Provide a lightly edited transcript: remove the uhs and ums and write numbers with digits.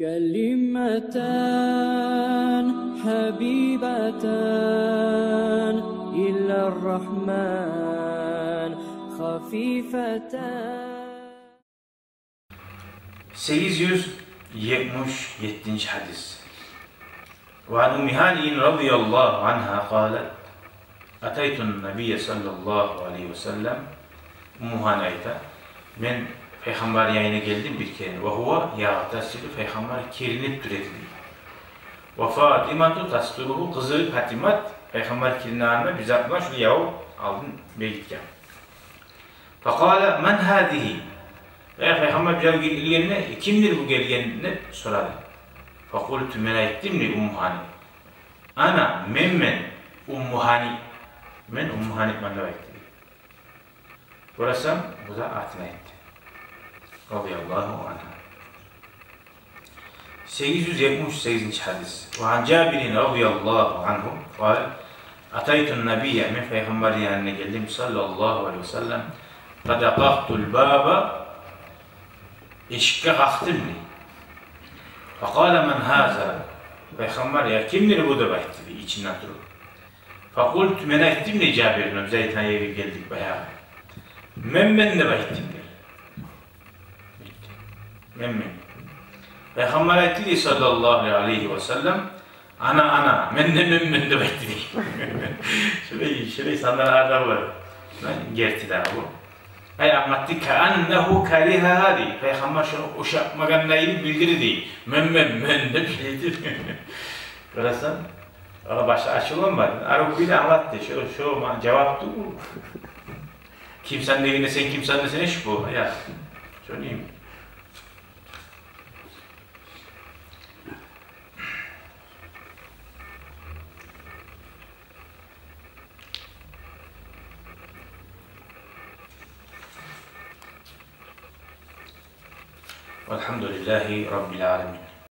كلمتان حبيبتان إلى الرحمن خفيفتان. 877. hadis. وعن أم هانئ رضي الله عنها قالت أتيت النبي صلى الله عليه وسلم. Ummu Hani'de ben Peygamber yanına geldim bir kere. Ve huve yağtasilu, Peygamber kirinip türedi. Ve Fatimatu tasturuhu, kızı Fatimat Peygamber kirinin anına bir zatına şunu yağı aldın ve gitken. Fakale men hadihi. Ve Peygamber bir gelgenine kimdir bu gelgenine soradı. Fakultu menayettim li Ummu Hani. Ana memmen Ummu Hani. Men Ummu Hani bana bekti. Burası bu da atına etti. Radıyallahu anha. 878. hadis. Ve an Cabir'in radıyallahu anhu kal Ataytun Nebiye, men Peygamber yanına geldim sallallahu aleyhi ve sellem. Kada kalktul baba, eşikka kalktım li. Fakale men haza. Peygamber ya kimdir bu da baktı içinden durup. Fakultu mena ettim li Cabir'in Zeytaniye'ye geldik bayağı. Men de baktım der. Men. Peygamber etti sallallahu aleyhi ve sellem. Ana men de baktım. Şöyle insanlar arada var. Gerti daha bu. Ay anlattı ki annehu kariha hadi. Peygamber şunu uşakmaganlayı bildirdi. Men de şeydir. Burası başta açılmadı. Arabıyla anlattı. Şu cevap du. Kimsenin evine sen kimsenin desene şu bu. Ya. Söyleyeyim. Velhamdülillahi Rabbil alemin.